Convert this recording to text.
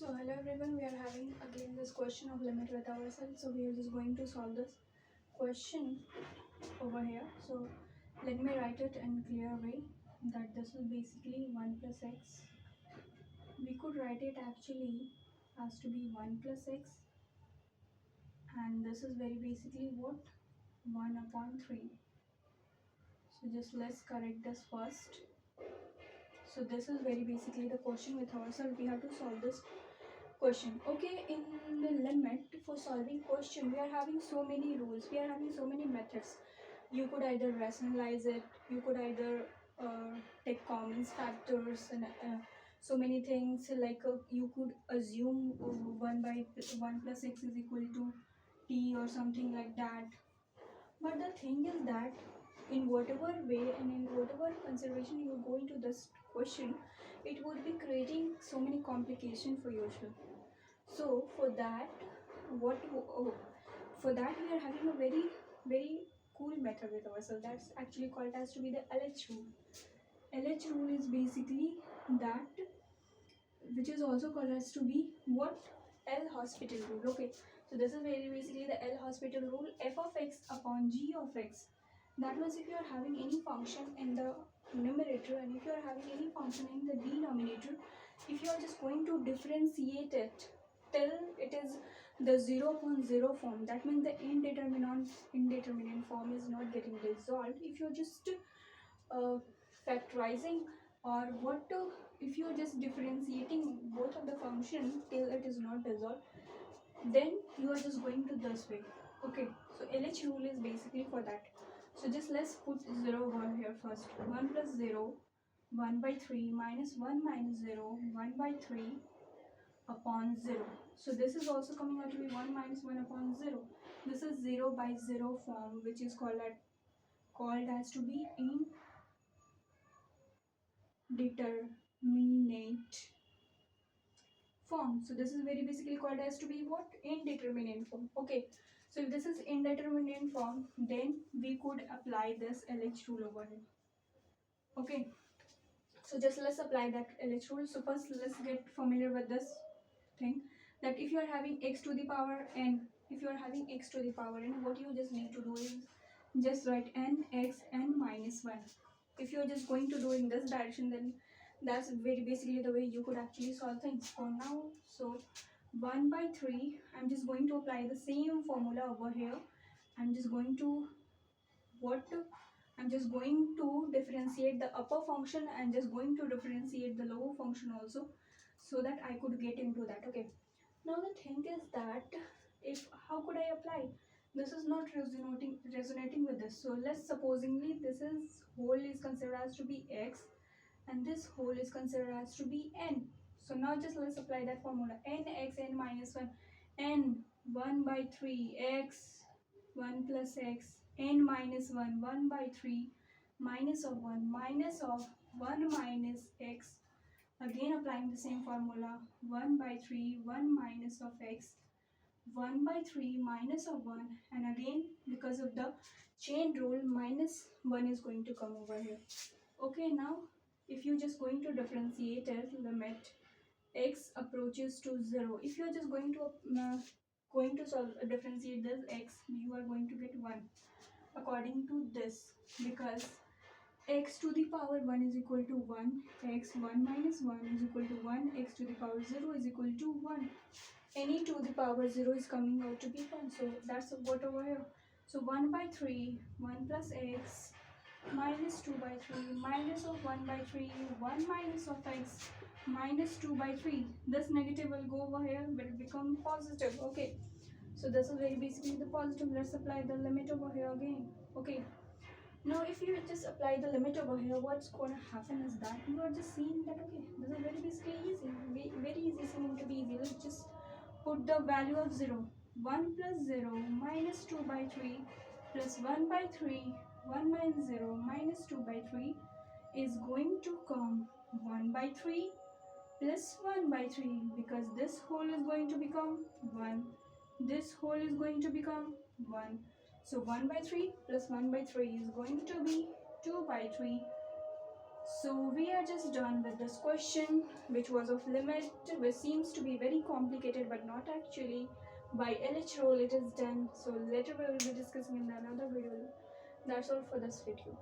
So hello everyone, we are having again this question of limit with ourselves. So we are just going to solve this question over here. So let me write it in clear way that this is basically 1 plus x. We could write it actually as to be 1 plus x, and this is very basically what 1 upon 3. So just let's correct this first. So this is very basically the question with ourselves. We have to solve this question. Okay, in the limit for solving question, we are having so many rules, we are having so many methods. You could either rationalize it, you could either take common factors, and so many things like you could assume 1 by 1 plus x is equal to t or something like that. But the thing is that in whatever way and in whatever consideration you go into this question, it would be creating so many complications for yourself. So for that, what oh, for that we are having a very cool method with ourselves. That's actually called as to be the LH rule. LH rule is basically that, which is also called as to be what L hospital rule. Okay, so this is very basically the L hospital rule. F of x upon g of x. That means if you are having any function in the numerator and if you are having any function in the denominator, if you are just going to differentiate it till it is the 0 upon 0 form, that means the indeterminate form is not getting resolved. If you're just factorizing or what to, if you're just differentiating both of the function till it is not resolved, then you are just going to this way. Okay, so LH rule is basically for that. So just let's put 0 over here first. 1 plus 0, 1 by 3 minus 1 minus 0, 1 by 3 upon 0. So this is also coming out to be 1 minus 1 upon 0. This is 0 by 0 form, which is called as to be indeterminate form. So this is very basically called as to be what? Indeterminate form. Okay, so if this is indeterminate form, then we could apply this LH rule over here. Okay, so just let's apply that LH rule. So first let's get familiar with this thing, that if you are having x to the power n, if you are having x to the power n, what you just need to do is just write n x n minus 1. If you are just going to do in this direction, then that's very basically the way you could actually solve things for now. So 1 by 3, I'm just going to apply the same formula over here. I'm just going to I'm just going to differentiate the upper function and just going to differentiate the lower function also, so that I could get into that. Okay, now the thing is that if how could I apply? This is not resonating with this. So let's supposingly this is whole is considered as to be x and this whole is considered as to be n. So now just let's apply that formula. N x n minus 1, n 1 by 3 x 1 plus x, n minus 1 1 by 3 minus of 1 minus of 1 minus x. Again applying the same formula, 1 by 3 1 minus of x, 1 by 3 minus of 1, and again because of the chain rule minus 1 is going to come over here. Okay, now if you're just going to differentiate it, limit x approaches to 0, if you're just going to solve differentiate this x, you are going to get 1 according to this, because x to the power 1 is equal to 1, x 1 minus 1 is equal to 1, x to the power 0 is equal to 1. Any to the power 0 is coming out to be 1, so that's what over here. So 1 by 3, 1 plus x minus 2 by 3 minus of 1 by 3, 1 minus of x minus 2 by 3. This negative will go over here, will become positive. Okay, so this is very basically the positive. Let's apply the limit over here again. Okay, now if you just apply the limit over here, what's going to happen is that you are just seeing that okay, this is very basically easy, very easy, seeming to be easy. Let's just put the value of 0. 1 plus 0 minus 2 by 3 plus 1 by 3, 1 minus 0 minus 2 by 3 is going to come 1 by 3 plus 1 by 3, because this whole is going to become 1, this whole is going to become 1. So 1 by 3 plus 1 by 3 is going to be 2 by 3. So we are just done with this question, which was of limit, which seems to be very complicated but not actually. By LH rule it is done. So later we will be discussing in another video. That's all for this video.